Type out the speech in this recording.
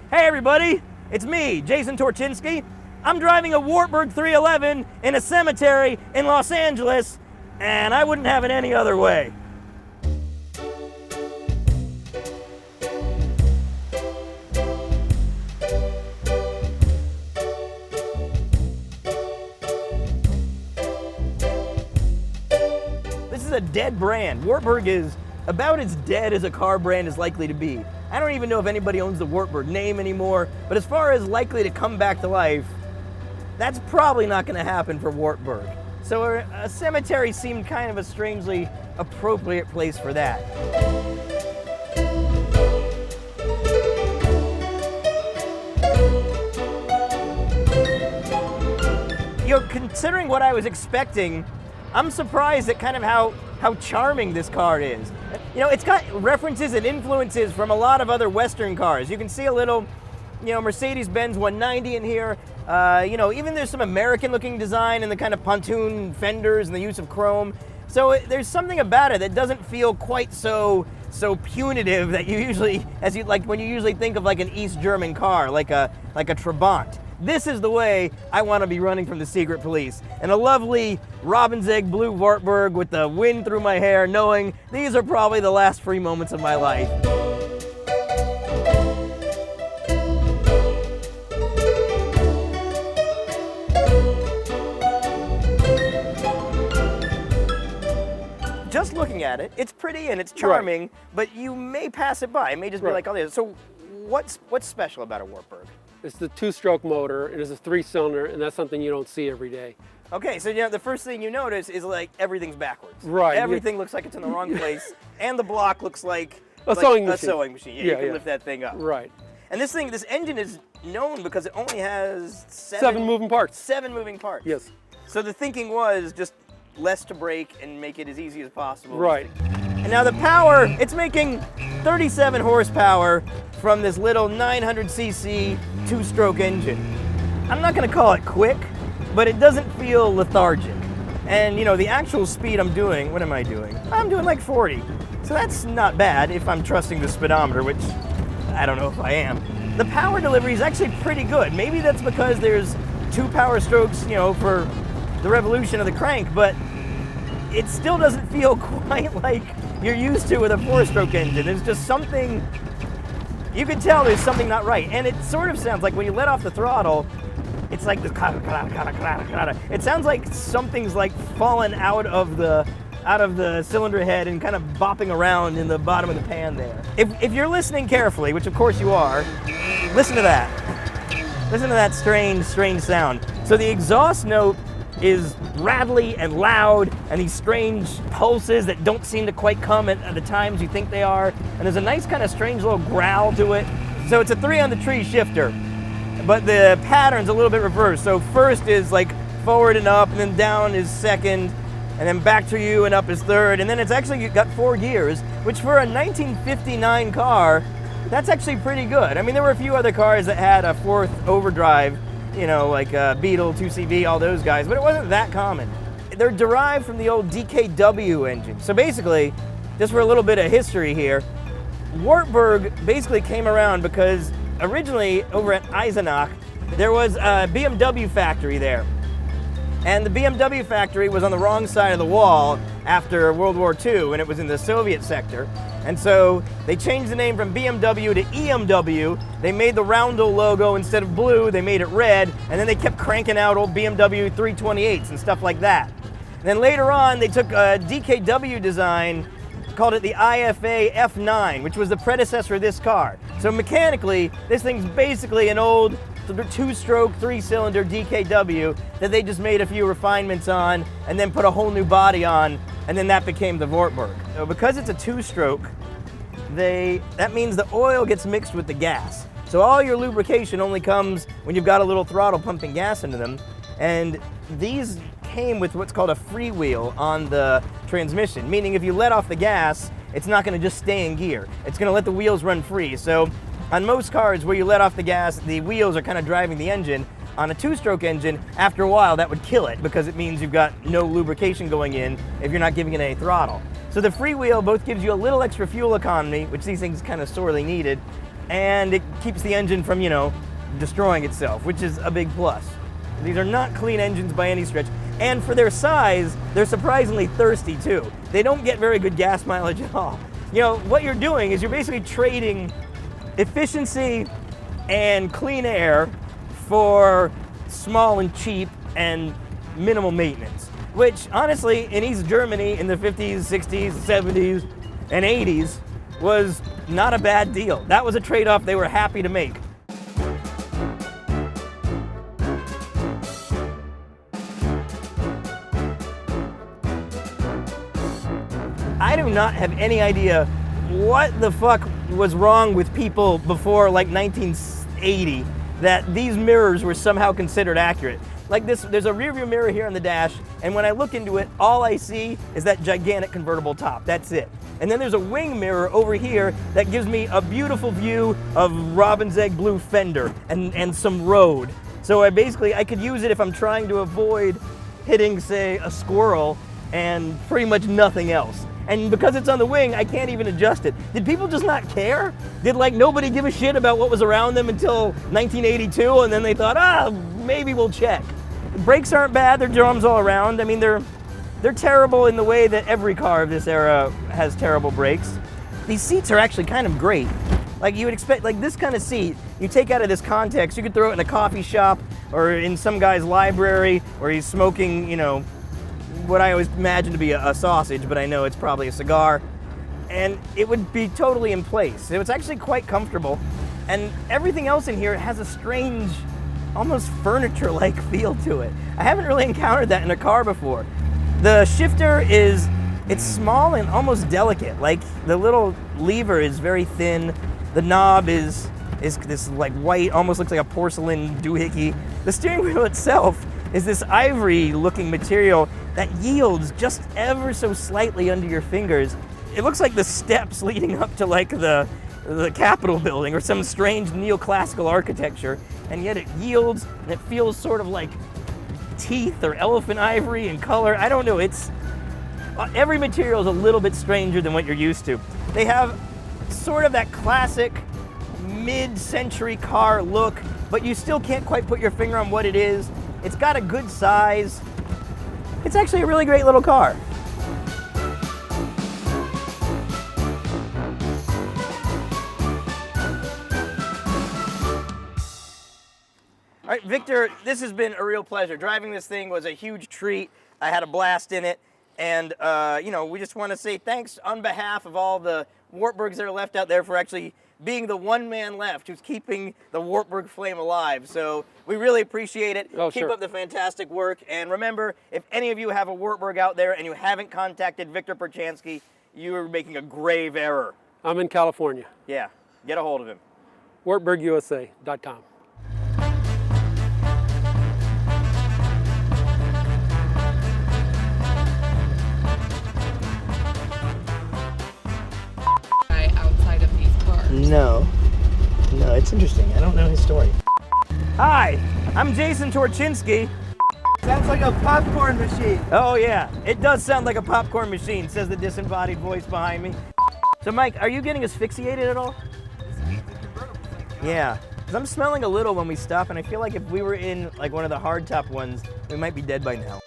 Hey everybody, it's me, Jason Torchinsky. I'm driving a Wartburg 311 in a cemetery in Los Angeles, and I wouldn't have it any other way. This is a dead brand. Wartburg is about as dead as a car brand is likely to be. I don't even know if anybody owns the Wartburg name anymore, but as far as likely to come back to life, that's probably not going to happen for Wartburg. So a cemetery seemed kind of a strangely appropriate place for that. You know, considering what I was expecting, I'm surprised at kind of how charming this car is. You know, it's got references and influences from a lot of other Western cars. You can see a little, you know, Mercedes-Benz 190 in here. You know, even there's some American-looking design in the kind of pontoon fenders and the use of chrome. So there's something about it that doesn't feel quite so punitive that you usually, when you usually think of like an East German car, like a Trabant. This is the way I want to be running from the secret police. In a lovely robin's egg blue Wartburg with the wind through my hair, knowing these are probably the last free moments of my life. Just looking at it, it's pretty and it's charming, right, but you may pass it by. It may just be like, oh, yeah. So what's special about a Wartburg? It's the two-stroke motor. It is a three-cylinder, and that's something you don't see every day. Okay, so you know, the first thing you notice is like everything's backwards. Right. Everything looks like it's in the wrong place, and the block looks like a sewing machine. Yeah, you can lift that thing up. Right. And this engine is known because it only has seven moving parts. 7 moving parts. Yes. So the thinking was just less to break and make it as easy as possible. Right. And now the power, it's making 37 horsepower from this little 900cc two-stroke engine. I'm not going to call it quick, but it doesn't feel lethargic. And you know, the actual speed I'm doing, what am I doing? I'm doing like 40. So that's not bad if I'm trusting the speedometer, which I don't know if I am. The power delivery is actually pretty good. Maybe that's because there's 2 power strokes, you know, for the revolution of the crank, but it still doesn't feel quite like you're used to with a 4-stroke engine. There's just something, you can tell there's something not right. And it sort of sounds like when you let off the throttle, it's like this, it sounds like something's like fallen out of the cylinder head and kind of bopping around in the bottom of the pan there. If you're listening carefully, which of course you are, listen to that. Listen to that strange sound. So the exhaust note is rattly and loud, and these strange pulses that don't seem to quite come at the times you think they are. And there's a nice kind of strange little growl to it. So it's a 3-on-the-tree shifter, but the pattern's a little bit reversed. So first is like forward and up, and then down is second, and then back to you and up is third. And then it's actually got 4 gears, which for a 1959 car, that's actually pretty good. I mean, there were a few other cars that had a 4th overdrive, you know, like Beetle, 2CV, all those guys, but it wasn't that common. They're derived from the old DKW engine. So basically, just for a little bit of history here, Wartburg basically came around because originally over at Eisenach, there was a BMW factory there. And the BMW factory was on the wrong side of the wall after World War II, and it was in the Soviet sector. And so they changed the name from BMW to EMW. They made the roundel logo instead of blue, they made it red, and then they kept cranking out old BMW 328s and stuff like that. And then later on, they took a DKW design, called it the IFA F9, which was the predecessor of this car. So mechanically, this thing's basically an old 2-stroke, 3-cylinder DKW that they just made a few refinements on and then put a whole new body on, and then that became the Wartburg. So because it's a 2-stroke, that means the oil gets mixed with the gas. So all your lubrication only comes when you've got a little throttle pumping gas into them, and these came with what's called a freewheel on the transmission, meaning if you let off the gas, it's not going to just stay in gear. It's going to let the wheels run free. So on most cars where you let off the gas, the wheels are kind of driving the engine. On a 2-stroke engine, after a while that would kill it because it means you've got no lubrication going in if you're not giving it any throttle. So the freewheel both gives you a little extra fuel economy, which these things kind of sorely needed, and it keeps the engine from, you know, destroying itself, which is a big plus. These are not clean engines by any stretch. And for their size, they're surprisingly thirsty too. They don't get very good gas mileage at all. You know, what you're doing is you're basically trading efficiency and clean air for small and cheap and minimal maintenance, which honestly in East Germany in the 50s, 60s, 70s, and 80s was not a bad deal. That was a trade-off they were happy to make. I do not have any idea what the fuck was wrong with people before like 1980 that these mirrors were somehow considered accurate. Like this, there's a rear view mirror here on the dash, and when I look into it, all I see is that gigantic convertible top. That's it. And then there's a wing mirror over here that gives me a beautiful view of robin's egg blue fender and some road. So I could use it if I'm trying to avoid hitting, say, a squirrel and pretty much nothing else. And because it's on the wing, I can't even adjust it. Did people just not care? Did like nobody give a shit about what was around them until 1982, and then they thought, maybe we'll check. The brakes aren't bad, they're drums all around. I mean, they're terrible in the way that every car of this era has terrible brakes. These seats are actually kind of great. Like you would expect, like this kind of seat, you take out of this context, you could throw it in a coffee shop or in some guy's library where he's smoking, you know, what I always imagine to be a sausage, but I know it's probably a cigar, and it would be totally in place. It was actually quite comfortable, and everything else in here has a strange, almost furniture-like feel to it. I haven't really encountered that in a car before. The shifter it's small and almost delicate. Like the little lever is very thin. The knob is this like white, almost looks like a porcelain doohickey. The steering wheel itself is this ivory-looking material that yields just ever so slightly under your fingers. It looks like the steps leading up to like the Capitol building or some strange neoclassical architecture, and yet it yields and it feels sort of like teeth or elephant ivory in color. I don't know, every material is a little bit stranger than what you're used to. They have sort of that classic mid-century car look, but you still can't quite put your finger on what it is. It's got a good size. It's actually a really great little car. All right, Victor, this has been a real pleasure. Driving this thing was a huge treat. I had a blast in it. And, you know, we just want to say thanks on behalf of all the Wartburgs that are left out there for actually being the one man left who's keeping the Wartburg flame alive. So we really appreciate it. Keep up the fantastic work. And remember, if any of you have a Wartburg out there and you haven't contacted Victor Perchansky, you are making a grave error. I'm in California. Yeah, get a hold of him. WartburgUSA.com. No, it's interesting. I don't know his story. Hi, I'm Jason Torchinsky. Sounds like a popcorn machine. Oh yeah, it does sound like a popcorn machine, says the disembodied voice behind me. So Mike, are you getting asphyxiated at all? Yeah, because I'm smelling a little when we stop, and I feel like if we were in like one of the hardtop ones, we might be dead by now.